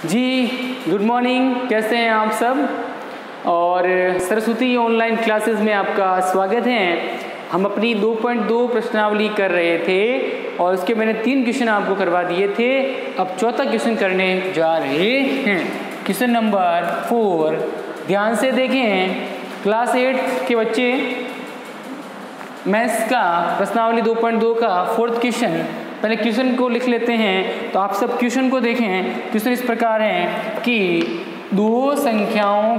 जी good morning, कैसे हैं आप सब। और सरस्वती ऑनलाइन क्लासेस में आपका स्वागत है। हम अपनी 2.2 प्रश्नावली कर रहे थे और उसके मैंने 3 क्वेश्चन आपको करवा दिए थे। अब चौथा क्वेश्चन करने जा रहे हैं। क्वेश्चन नंबर 4 ध्यान से देखें। क्लास 8 के बच्चे मैथ्स का प्रश्नावली 2.2 का 4th क्वेश्चन, पहले क्वेश्चन को लिख लेते हैं। तो आप सब क्वेश्चन को देखें। क्वेश्चन इस प्रकार है कि दो संख्याओं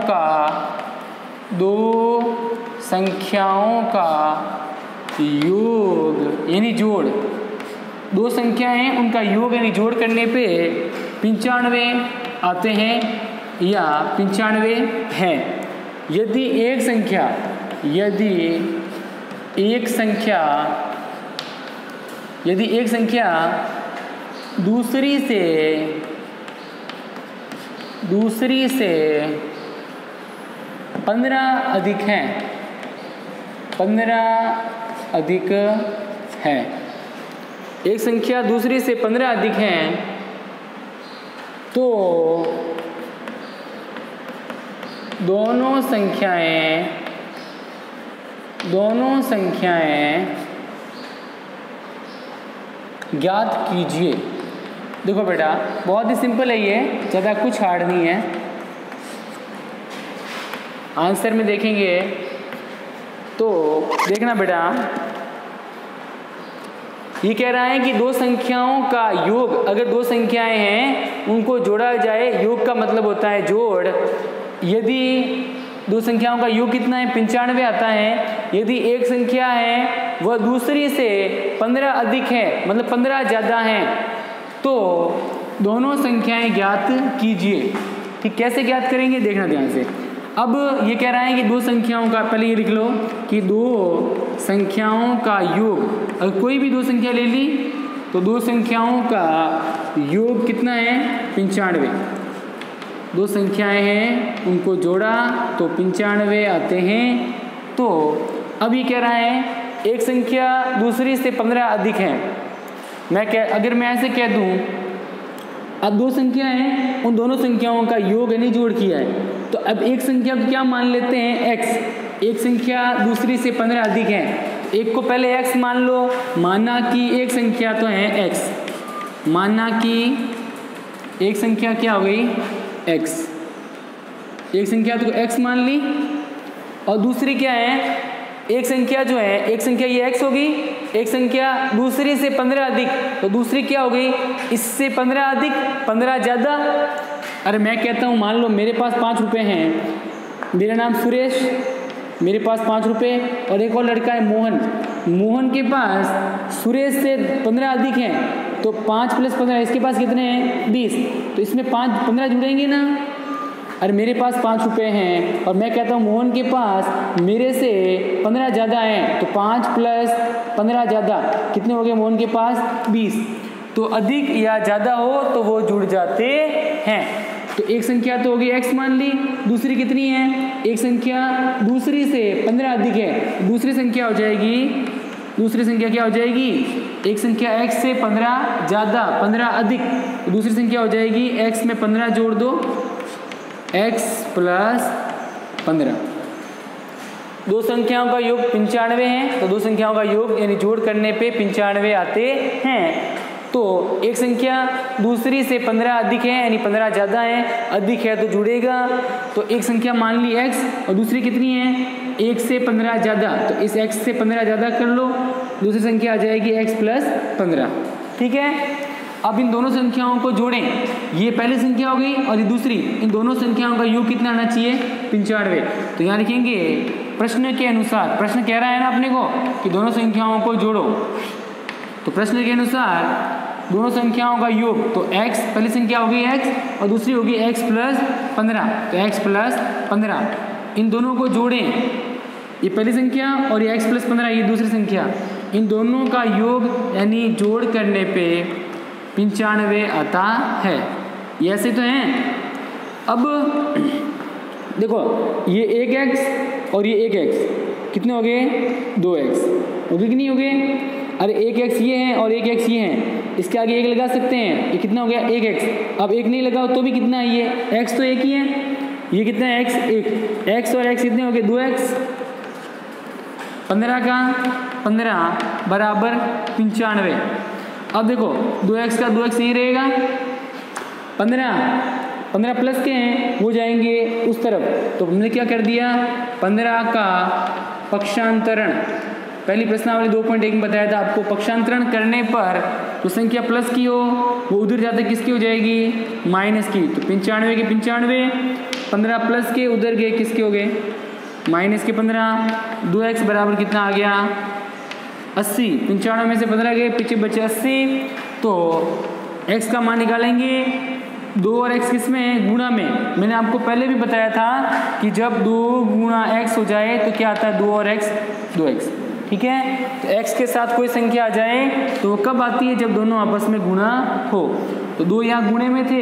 का योग यानी जोड़, दो संख्याएं उनका योग यानी जोड़ करने पे 95 आते हैं या 95 हैं। यदि एक संख्या दूसरी से 15 अधिक है, 15 अधिक है, एक संख्या दूसरी से 15 अधिक है, तो दोनों संख्याएं ज्ञात कीजिए। देखो बेटा बहुत ही सिंपल है, ये ज़्यादा कुछ हार्ड नहीं है। आंसर में देखेंगे तो देखना बेटा, ये कह रहा है कि दो संख्याओं का योग, अगर दो संख्याएं हैं उनको जोड़ा जाए, योग का मतलब होता है जोड़। यदि दो संख्याओं का योग कितना है 95 आता है। यदि एक संख्या है वह दूसरी से 15 अधिक है, मतलब 15 ज़्यादा है, तो दोनों संख्याएं ज्ञात कीजिए। ठीक, कैसे ज्ञात करेंगे देखना ध्यान से। अब ये कह रहा है कि दो संख्याओं का, पहले ये लिख लो कि दो संख्याओं का योग, अगर कोई भी दो संख्या ले ली तो दो संख्याओं का योग कितना है 95। दो संख्याएं हैं उनको जोड़ा तो 95 आते हैं। तो अब ये कह रहा है एक संख्या दूसरी से 15 अधिक है। अगर मैं ऐसे कह दूं, अब दो संख्या हैं, उन दोनों संख्याओं का योग यानी जोड़ किया है, तो अब एक संख्या को क्या मान लेते हैं x। एक संख्या दूसरी से 15 अधिक है, एक को पहले x मान लो। माना कि एक संख्या तो है x, माना कि एक संख्या क्या हो गई x, एक संख्या तो x मान ली, और दूसरी क्या है, एक संख्या जो है, एक संख्या ये x होगी, एक संख्या दूसरी से 15 अधिक, तो दूसरी क्या हो गई इससे 15 अधिक, 15 ज़्यादा। अरे मैं कहता हूँ मान लो मेरे पास 5 रुपये हैं, मेरा नाम सुरेश, मेरे पास 5 रुपये, और एक और लड़का है मोहन, मोहन के पास सुरेश से 15 अधिक हैं, तो 5 + 15 इसके पास कितने हैं 20, तो इसमें 15 जुड़ेंगे ना। अरे मेरे पास 5 रुपये हैं और मैं कहता हूँ मोहन के पास मेरे से 15 ज़्यादा हैं, तो 5 + 15 ज़्यादा कितने हो गए मोहन के पास 20। तो अधिक या ज़्यादा हो तो वो जुड़ जाते हैं। तो एक संख्या तो होगी x मान ली, दूसरी कितनी है, एक संख्या दूसरी से 15 अधिक है, दूसरी संख्या हो जाएगी, दूसरी संख्या क्या हो जाएगी, एक संख्या x से 15 ज़्यादा 15 अधिक, दूसरी संख्या हो जाएगी x में 15 जोड़ दो, x + 15। दो संख्याओं का योग 95 है, तो दो संख्याओं का योग यानी जोड़ करने पे 95 आते हैं। तो एक संख्या दूसरी से 15 अधिक है यानी 15 ज़्यादा है, अधिक है तो जुड़ेगा। तो एक संख्या मान ली x और दूसरी कितनी है 1 से 15 ज़्यादा, तो इस x से 15 ज़्यादा कर लो, दूसरी संख्या आ जाएगी x + 15। ठीक है, अब इन दोनों संख्याओं को जोड़ें, ये पहली संख्या हो गई और ये दूसरी, इन दोनों संख्याओं का योग कितना आना चाहिए 95। तो यहाँ लिखेंगे प्रश्न के अनुसार, प्रश्न कह रहा है ना अपने को कि दोनों संख्याओं को जोड़ो, तो प्रश्न के अनुसार दोनों संख्याओं का योग, तो x पहली संख्या होगी x और दूसरी होगी x + 15, तो x + 15, इन दोनों को जोड़ें, ये पहली संख्या और ये x + 15 ये दूसरी संख्या, इन दोनों का योग यानी जोड़ करने पे 95 आता है। ये ऐसे तो हैं। अब देखो ये एक x और ये एक x कितने हो गए 2x, हो गए कि नहीं हो गए। अरे एक x ये हैं और एक x ये हैं, इसके आगे 1 लगा सकते हैं, ये कितना हो गया 1x। अब 1 नहीं लगाओ तो भी कितना है ये x तो एक ही है, ये कितना है x 1, x और x कितने हो गए 2x, 15 का 15 बराबर 95। अब देखो 2x का 2x नहीं रहेगा, 15 प्लस के हैं वो जाएंगे उस तरफ, तो हमने क्या कर दिया 15 का पक्षांतरण, पहली प्रश्नावली 2.1 में बताया था आपको, पक्षांतरण करने पर जो संख्या प्लस की हो वो उधर जाते किसकी हो जाएगी माइनस की, तो 95 के 95, 15 प्लस के उधर गए किसके हो गए माइनस के 15, 2x बराबर कितना आ गया 80, 95 में से 15 गए पीछे बचे 80, तो x का मान निकालेंगे 2 और x किस में है गुणा में। मैंने आपको पहले भी बताया था कि जब 2 गुणा x हो जाए तो क्या आता है 2 और x 2x, ठीक है। तो x के साथ कोई संख्या आ जाए तो वो कब आती है जब दोनों आपस में गुणा हो, तो 2 यहाँ गुणे में थे,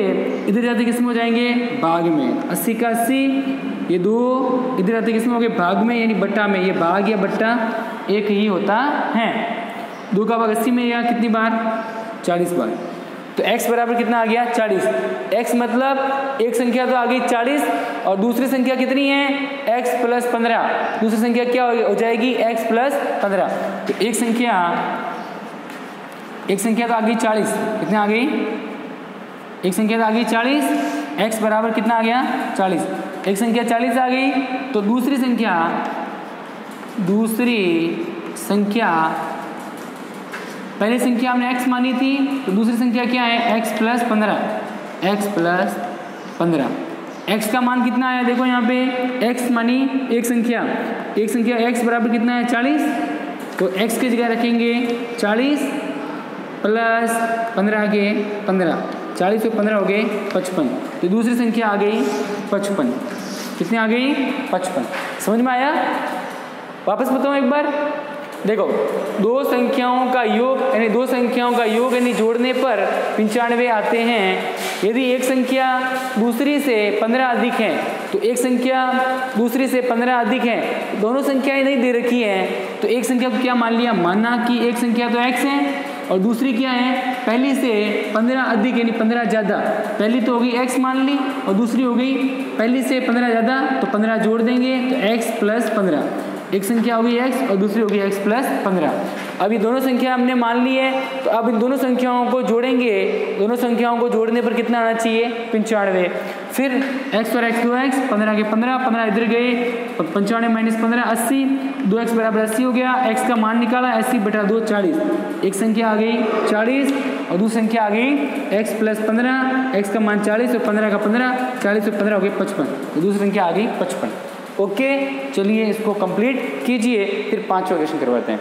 इधर जाते किस में हो जाएंगे भाग में, 80 का 80, ये 2 इधर जाते किस में हो गए भाग में यानी बट्टा में, ये भाग या बट्टा एक ही होता है। 2 का भाग 80 में या कितनी बार 40 बार, तो x बराबर कितना आ गया 40। x मतलब एक संख्या तो आ गई 40 और दूसरी संख्या कितनी है x प्लस 15, दूसरी संख्या क्या हो जाएगी x प्लस 15, तो एक संख्या तो आ गई 40, कितने आ गई एक संख्या तो आ गई 40, x बराबर कितना आ गया 40, एक संख्या 40 आ गई, तो दूसरी संख्या पहली संख्या हमने x मानी थी, तो दूसरी संख्या क्या है x प्लस 15, x का मान कितना आया देखो यहाँ पे x मानी एक संख्या x बराबर कितना है 40, तो x की जगह रखेंगे 40 प्लस 15 के 15, 40 और 15 हो गए 55, तो दूसरी संख्या आ गई 55, कितनी आ गई 55। समझ में आया? वापस बताऊँ एक बार, देखो दो संख्याओं का योग यानी जोड़ने पर 95 आते हैं। यदि एक संख्या दूसरी से 15 अधिक है तो एक संख्या दूसरी से 15 अधिक है, दोनों संख्याएं नहीं दे रखी हैं, तो एक संख्या को क्या मान लिया, माना कि एक संख्या तो x है और दूसरी क्या है पहली से 15 अधिक यानी 15 ज़्यादा, पहली तो हो गई x मान ली और दूसरी हो गई पहली से 15 ज़्यादा, तो 15 जोड़ देंगे तो x प्लस 15, एक संख्या होगी x और दूसरी होगी x प्लस 15। अब ये दोनों संख्या हमने मान ली है, तो अब इन दोनों संख्याओं को जोड़ेंगे, दोनों संख्याओं को जोड़ने पर कितना आना चाहिए 95, फिर x और x 2x, 15 के 15 इधर गए, 95 माइनस 15 80, 2x बराबर 80 हो गया, x का मान निकाला 80 बटा 2 40, एक संख्या आ गई 40 और दूसरी संख्या आ गई x प्लस 15, x का मान 40 और 15 का 15, 40 और 15 हो गए 55, तो दूसरी संख्या आ गई 55। ओके, चलिए इसको कंप्लीट कीजिए, फिर 5वां क्वेश्चन करवाते हैं।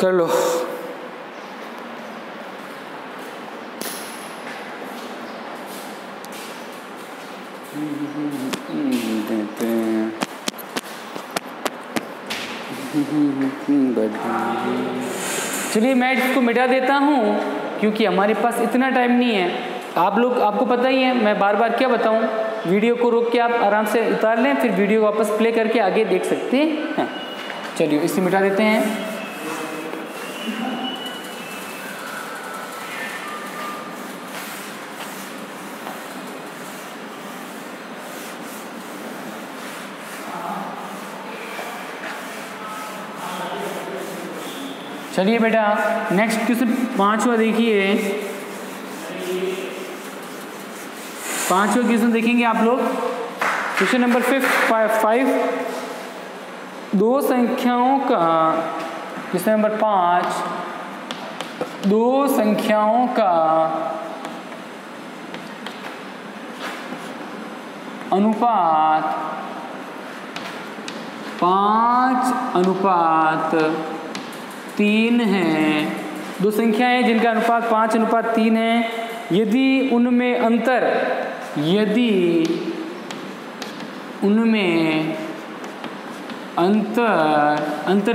कर लो। देते हैं चलिए मैं इसको मिटा देता हूँ क्योंकि हमारे पास इतना टाइम नहीं है। आपको पता ही है, मैं बार बार क्या बताऊँ, वीडियो को रोक के आप आराम से उतार लें, फिर वीडियो को वापस प्ले करके आगे देख सकते हैं। चलिए इसे मिटा देते हैं। चलिए बेटा नेक्स्ट क्वेश्चन 5वां देखिए। 5वां क्वेश्चन देखेंगे आप लोग। क्वेश्चन नंबर 5, दो संख्याओं का, क्वेश्चन नंबर 5, दो संख्याओं का अनुपात 5:3 है। दो संख्याएं जिनका अनुपात 5:3 है। यदि उनमें अंतर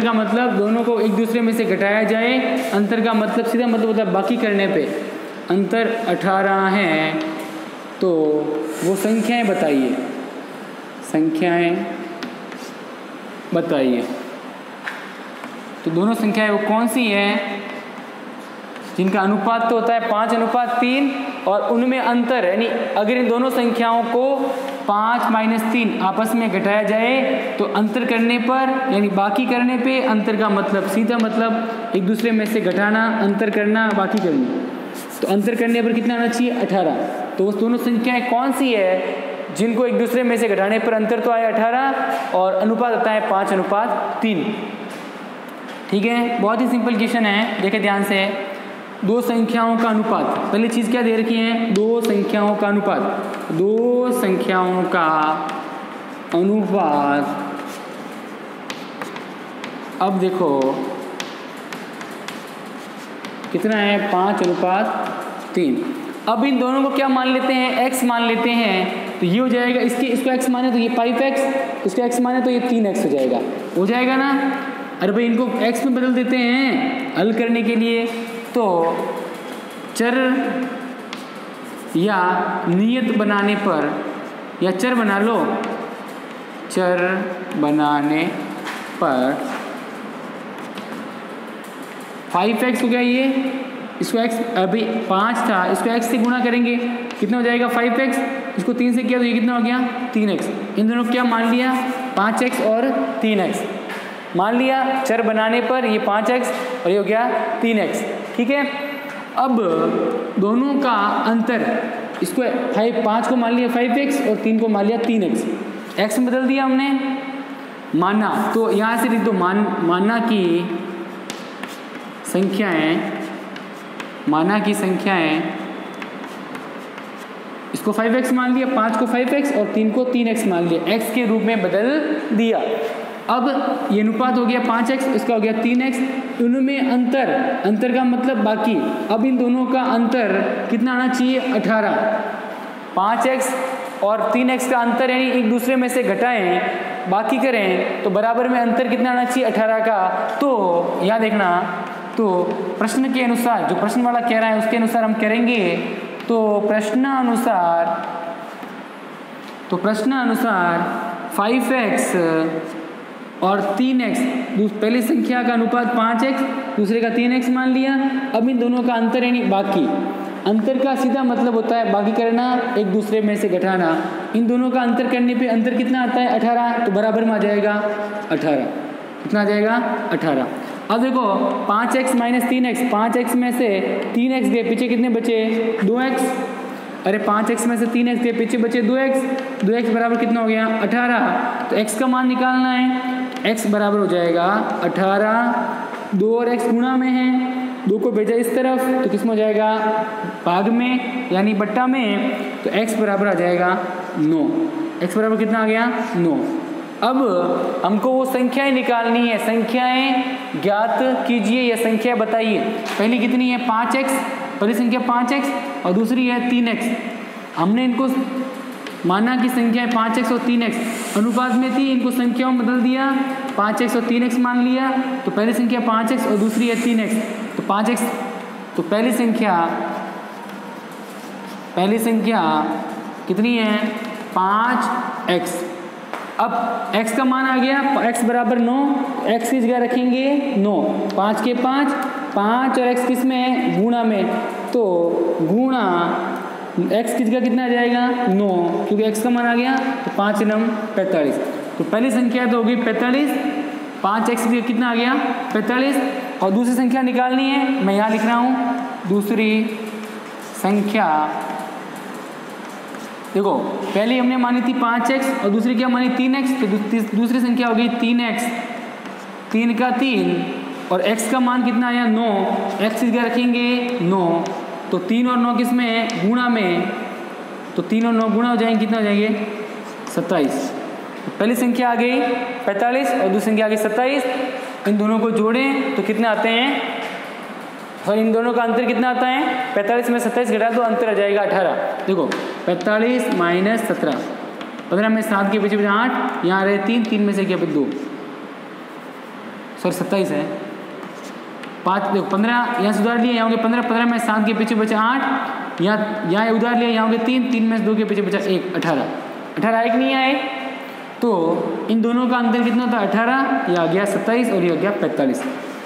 का मतलब दोनों को एक दूसरे में से घटाया जाए। अंतर का मतलब सीधा मतलब होता है बाकी करने पे। अंतर 18 है तो वो संख्याएं बताइए। संख्याएं बताइए। तो दोनों संख्याएं वो कौन सी हैं जिनका अनुपात तो होता है 5:3 और उनमें अंतर, यानी अगर इन दोनों संख्याओं को 5 - 3 आपस में घटाया जाए तो अंतर करने पर, यानी बाकी करने पे, अंतर का मतलब सीधा मतलब एक दूसरे में से घटाना, अंतर करना, बाकी करना। तो अंतर करने पर कितना आना चाहिए? 18। तो वो दोनों संख्याएं कौन सी है जिनको एक दूसरे में से घटाने पर अंतर तो आया 18 और अनुपात आता है 5:3। ठीक है, बहुत ही सिंपल क्वेश्चन है, देखें ध्यान से। दो संख्याओं का अनुपात, पहली चीज़ क्या दे रखी है? दो संख्याओं का अनुपात। दो संख्याओं का अनुपात। अब देखो कितना है? 5:3। अब इन दोनों को क्या मान लेते हैं? x मान लेते हैं। तो ये हो जाएगा, इसको x माने तो ये 5x, इसको x माने तो ये 3x हो जाएगा। हो जाएगा ना? अरे भाई इनको x में बदल देते हैं हल करने के लिए। तो चर या नियत बनाने पर, या चर बना लो, चर बनाने पर 5x हो गया ये, इसको x अभी 5 था, इसको x से गुणा करेंगे, कितना हो जाएगा? 5x। इसको 3 से किया तो ये कितना हो गया? 3x। इन दोनों को क्या मान लिया? 5x और 3x मान लिया। चर बनाने पर ये 5x और ये हो गया 3x। ठीक है, अब दोनों का अंतर, इसको 5 को मान लिया 5x और 3 को मान लिया 3x। x में बदल दिया हमने, माना। तो यहाँ से लिख दो माना की संख्याएं, माना की संख्याएं, इसको 5x मान लिया, 5 को 5x और 3 को 3x मान लिया, x के रूप में बदल दिया। अब ये अनुपात हो गया 5x, इसका हो गया 3x। इनमें अंतर का मतलब बाकी। अब इन दोनों का अंतर कितना आना चाहिए? 18। 5x और 3x का अंतर, यानी एक दूसरे में से घटाएं, बाकी करें तो बराबर में अंतर कितना आना चाहिए? 18 का। तो यहाँ देखना, तो प्रश्न के अनुसार, जो प्रश्न वाला कह रहा है उसके अनुसार हम करेंगे। तो प्रश्न अनुसार 5x और 3x, पहली संख्या का अनुपात 5x, दूसरे का 3x मान लिया। अब इन दोनों का अंतर, यानी बाकी। अंतर का सीधा मतलब होता है बाकी करना, एक दूसरे में से घटाना। इन दोनों का अंतर करने पे अंतर कितना आता है? 18। तो बराबर में आ जाएगा 18। कितना आ जाएगा? 18। अब देखो 5x - 3x, 5x में से 3x गए, पीछे कितने बचे? 2x। अरे 5x में से 3x गए, पीछे बचे 2x। 2x बराबर कितना हो गया? 18। तो x का मान निकालना है। x बराबर हो जाएगा 18। 2 और x गुणा में है, 2 को भेजा इस तरफ तो किस में हो जाएगा? भाग में, यानी बट्टा में। तो x बराबर आ जाएगा 9। x बराबर कितना आ गया? 9। अब हमको वो संख्याएं निकालनी है। संख्याएं ज्ञात कीजिए या संख्या बताइए। पहली कितनी है? 5x, पहली संख्या 5x और दूसरी है 3x। हमने इनको माना कि संख्याएं 5x और 3x अनुपात में थी, इनको संख्याओं में बदल दिया, 5x और 3x मान लिया। तो पहली संख्या 5x और दूसरी है 3x। तो 5x, तो पहली संख्या कितनी है? 5x। अब x का मान आ गया, x बराबर 9, x की जगह रखेंगे 9। 5 के 5, 5 और x किस में है? गुणा में। तो गुणा x की जगह कितना आ जाएगा? 9, क्योंकि x का मान आ गया। तो 5 9 45। तो पहली संख्या तो होगी 45। 5x की जगह कितना आ गया? 45। और दूसरी संख्या निकालनी है, मैं यहाँ लिख रहा हूँ दूसरी संख्या। देखो पहले हमने मानी थी 5x और दूसरी क्या मानी? 3x। तो दूसरी संख्या हो गई 3x। 3 का 3 और x का मान कितना आया? 9। x की जगह रखेंगे 9। तो 3 और 9 किस में है? गुणा में। तो 3 और 9 गुणा हो जाएंगे, कितना हो जाएंगे? 27। तो पहली संख्या आ गई 45 और दूसरी संख्या आ गई 27। इन दोनों को जोड़ें तो कितने आते हैं? और इन दोनों का अंतर कितना आता है? 45 में 27 घटा दो, अंतर आ जाएगा 18। देखो 45 - 17, 15 में 7 के पीछे 8, यहाँ रहे 3, 3 में से क्या? 2, सॉरी 27 है। 5 देखो 15 यहाँ से उधार लिया, यहाँ होंगे 15, 15 में 7 के पीछे बचा 8, यहाँ उधार लिया, यहाँ होंगे 3, 3 में से 2 के पीछे बचा 1, 18। 18 आए कि नहीं आए? तो इन दोनों का अंतर कितना होता है 18, यह आ गया 27 और यह आ गया 45।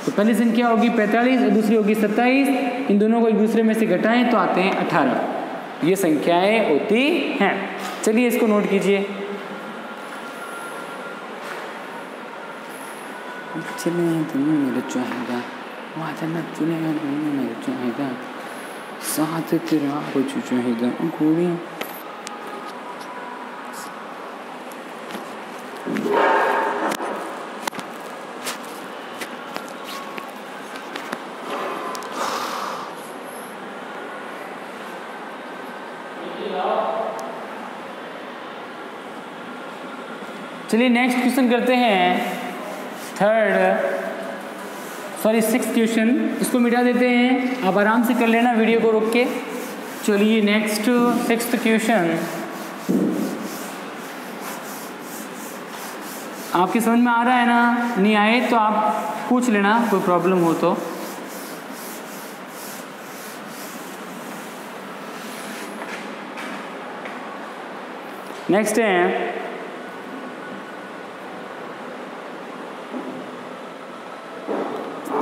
तो पहली संख्या होगी 45 और दूसरी होगी 27, इन दोनों को एक दूसरे में से घटाएं तो आते हैं 18। ये संख्याएं होती हैं। चलिए इसको नोट कीजिए। चले तुम्हें मेरे चाहेगा वादना चुने मेरे चाहेगा साथ तेरा कुछ चाहेगा घोड़ी। चलिए नेक्स्ट क्वेश्चन करते हैं। सिक्स क्वेश्चन, इसको मिटा देते हैं, आप आराम से कर लेना वीडियो को रोक के। चलिए नेक्स्ट सिक्स्थ क्वेश्चन आपकी समझ में आ रहा है ना? नहीं आए तो आप पूछ लेना, कोई प्रॉब्लम हो तो। नेक्स्ट है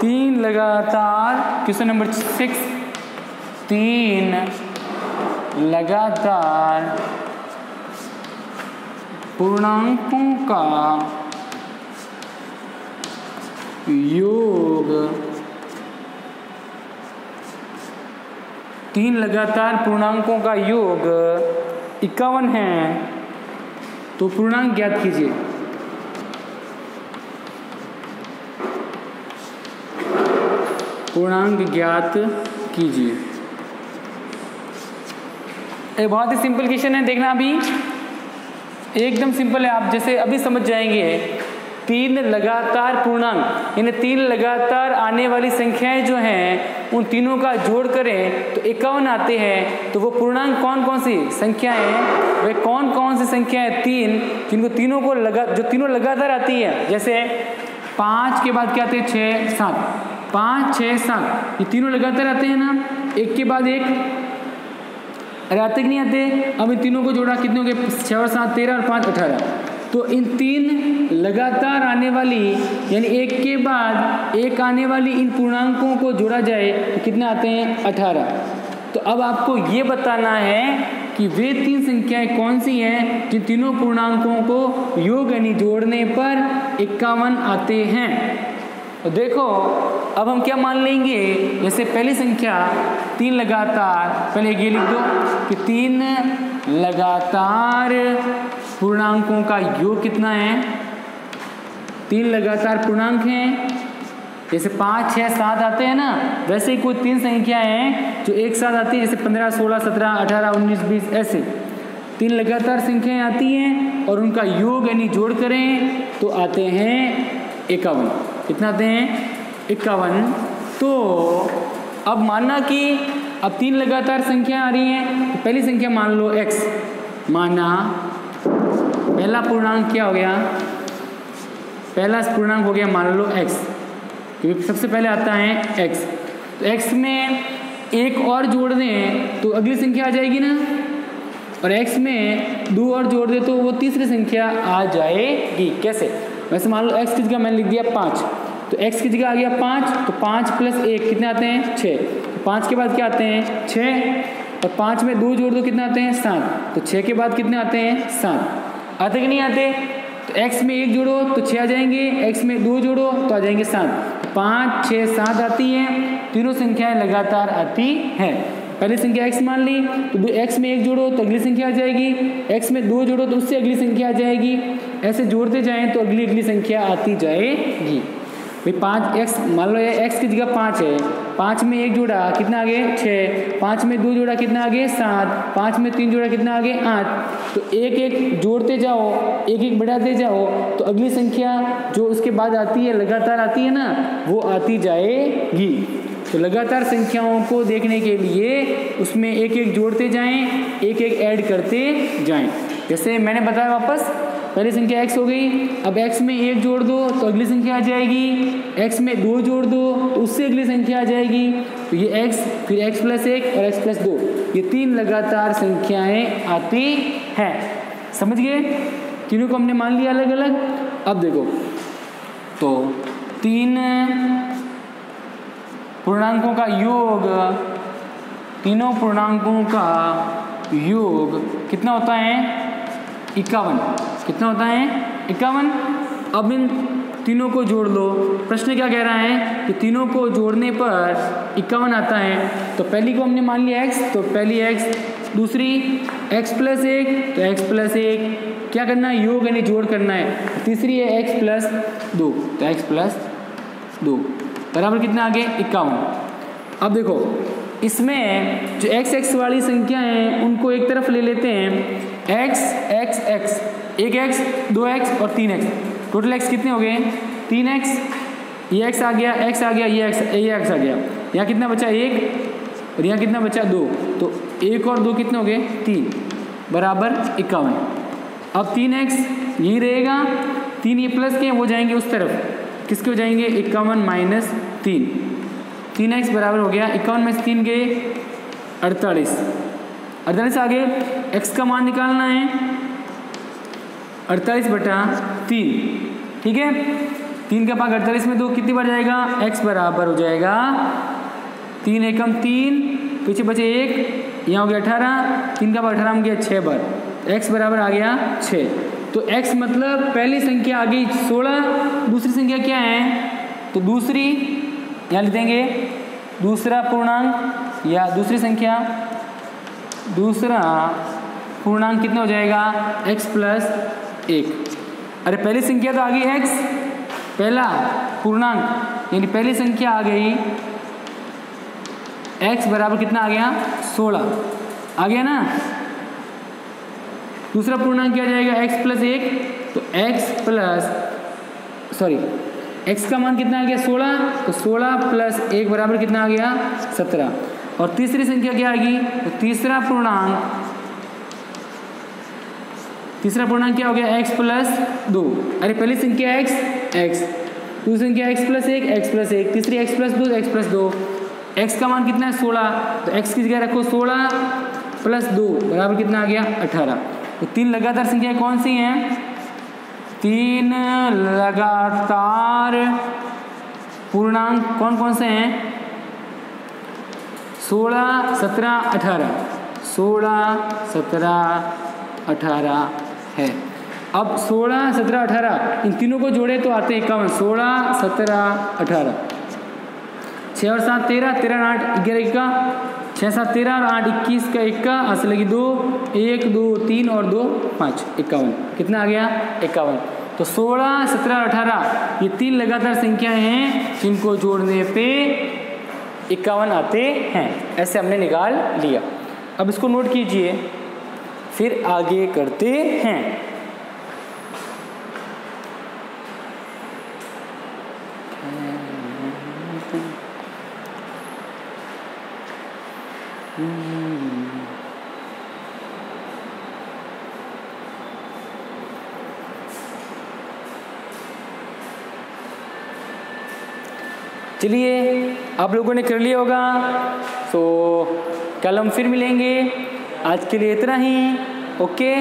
3 लगातार, क्वेश्चन नंबर 6, 3 लगातार पूर्णांकों का योग, 3 लगातार पूर्णांकों का योग 51 है, तो पूर्णांक ज्ञात कीजिए। पूर्णांक ज्ञात कीजिए। एक बहुत ही सिंपल क्वेश्चन है, देखना अभी एकदम सिंपल है, आप जैसे अभी समझ जाएंगे। 3 लगातार पूर्णांक यानी 3 लगातार आने वाली संख्याएं जो हैं उन तीनों का जोड़ करें तो 51 आते हैं। तो वो पूर्णांक कौन कौन सी संख्याएं हैं, वे कौन कौन सी संख्याएं 3 जिनको तीनों को जो तीनों लगातार आती है। जैसे 5 के बाद क्या आते हैं 6 7, 5 6 7, ये तीनों लगातार आते हैं ना, एक के बाद एक। अरे आते कि नहीं आते? अब इन तीनों को जोड़ा कितने हो गए? 6 और 7 13 और 5 18। तो इन 3 लगातार आने वाली यानी एक के बाद एक आने वाली इन पूर्णांकों को जोड़ा जाए तो कितने आते हैं? 18। तो अब आपको ये बताना है कि वे 3 संख्याएं कौन सी हैं जिन तीनों पूर्णांकों को योग यानी जोड़ने पर 51 आते हैं। तो देखो अब हम क्या मान लेंगे, जैसे पहली संख्या 3 लगातार, पहले ये लिख दो कि 3 लगातार पूर्णांकों का योग कितना है? 3 लगातार पूर्णांक हैं, जैसे 5 6 7 आते हैं ना, वैसे ही कोई 3 संख्याएं हैं जो एक साथ आती है, जैसे 15 16 17 18 19 20, ऐसे 3 लगातार संख्याएं आती हैं और उनका योग यानी जोड़ करें तो आते हैं 51। कितना आते हैं? 51। तो अब माना कि अब 3 लगातार संख्या आ रही हैं, तो पहली संख्या मान लो x, माना पहला पूर्णांक क्या हो गया? पहला पूर्णांक हो गया मान लो x, क्योंकि सबसे पहले आता है x। तो x में एक और जोड़ दें तो अगली संख्या आ जाएगी ना, और x में 2 और जोड़ दें तो वो तीसरी संख्या आ जाएगी। कैसे? वैसे मान लो x की जगह मैंने लिख दिया 5, तो x की जगह आ गया 5, तो 5 + 1 कितने आते हैं? 6। तो 5 के बाद क्या आते हैं? 6, और 5 में 2 जोड़ दो कितने आते हैं? 7। तो 6 के बाद कितने आते हैं? 7। आते कि नहीं आते? तो x में 1 जोड़ो तो 6 आ जाएंगे, x में 2 जोड़ो तो आ जाएंगे 7। 5 6 7 आती हैं, तीनों संख्याएं लगातार आती हैं। पहली संख्या x मान ली, तो x में 1 जोड़ो तो अगली संख्या आ जाएगी, x में 2 जोड़ो तो उससे अगली संख्या आ जाएगी, ऐसे जोड़ते जाएं तो अगली संख्या आती जाएगी। भाई 5x मान लो ये x की जगह 5 है, 5 में 1 जोड़ा कितना आ गए? 6, 5 में 2 जोड़ा कितना आ गए? 7, 5 में 3 जोड़ा कितना आ गए? 8। तो एक एक जोड़ते जाओ, एक एक बढ़ाते जाओ तो अगली संख्या जो उसके बाद आती है लगातार आती है ना, वो आती जाएगी। तो लगातार संख्याओं को देखने के लिए उसमें एक एक जोड़ते जाएं, एक एक ऐड करते जाएं। जैसे मैंने बताया वापस, पहली संख्या x हो गई, अब x में 1 जोड़ दो तो अगली संख्या आ जाएगी, x में 2 जोड़ दो तो उससे अगली संख्या आ जाएगी। तो ये x, फिर x + 1 और x + 2, ये 3 लगातार संख्याएं आती हैं। समझ गए? तीनों को हमने मान लिया अलग अलग। अब देखो तो 3 पूर्णांकों का योग, तीनों पूर्णांकों का योग कितना होता है 51। कितना होता है 51। अब इन तीनों को जोड़ लो। प्रश्न क्या कह रहा है कि तीनों को जोड़ने पर 51 आता है। तो पहली को हमने मान लिया x, तो पहली x, दूसरी x प्लस 1, तो x प्लस 1 क्या करना है योग यानी जोड़ करना है। तीसरी है x प्लस 2, तो x प्लस 2 बराबर कितना आ गए 51। अब देखो इसमें जो x वाली संख्या है उनको एक तरफ ले लेते हैं। x x x, एक x, 2x और 3x, टोटल x कितने हो गए 3x, ये x आ गया, x आ गया, ये x आ गया। यहाँ कितना बचा 1 और यहाँ कितना बचा 2, तो 1 और 2 कितने हो गए 3 बराबर 51। अब 3x यही रहेगा, 3 ये प्लस के वो जाएंगे उस तरफ, किसके हो जाएंगे 51 माइनस 3, 3x बराबर हो गया 51 में से 3 गए 48, 48 आगे x का मान निकालना है 48/3, ठीक है। 3 का भाग 48 में 2 कितनी बार जाएगा x बराबर हो जाएगा 3 एकम 3, पीछे बचे 1, यहाँ हो गया 18, 3 का भाग 18 में गया 6 बार, x बराबर आ गया 6। तो x मतलब पहली संख्या आ गई 16, दूसरी संख्या क्या है, तो दूसरी यहाँ लिख देंगे दूसरा पूर्णांक या दूसरी संख्या, दूसरा पूर्णांक कितना हो जाएगा x प्लस 1। अरे पहली संख्या तो आ गई x, पहला पूर्णांक यानी पहली संख्या आ गई x बराबर कितना आ गया 16 आ गया ना। दूसरा पूर्णांक क्या जाएगा x प्लस 1, तो x का मान कितना आ गया 16, तो 16 प्लस 1 बराबर कितना आ गया 17। और तीसरी संख्या क्या आएगी, तो तीसरा पूर्णांक क्या हो गया x प्लस 2। अरे पहली संख्या x, दूसरी संख्या x प्लस 1, तीसरी x plus 2, x plus 2, x का मान कितना है 16, तो x की जगह रखो 16 प्लस 2 बराबर कितना आ गया 18। तो 3 लगातार संख्याएं कौन सी हैं, 3 लगातार पूर्णांक कौन कौन से हैं 16, 17, 18, 16, 17, 18 है। अब 16, 17, 18 इन तीनों को जोड़े तो आते हैं 51, 16, 17, 18, 6 और 7 13, 13 और 8 11 का 6 7 13 और 8 21 का 1 का हाथ लगी 2, 1 2 3 और 2 5 51, कितना आ गया 51। तो 16, 17, 18 ये 3 लगातार संख्याएं हैं जिनको जोड़ने पे 51 आते हैं, ऐसे हमने निकाल लिया। अब इसको नोट कीजिए, फिर आगे करते हैं। चलिए आप लोगों ने कर लिया होगा, तो कल हम फिर मिलेंगे। आज के लिए इतना ही, ओके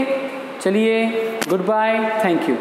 चलिए, गुड बाय, थैंक यू।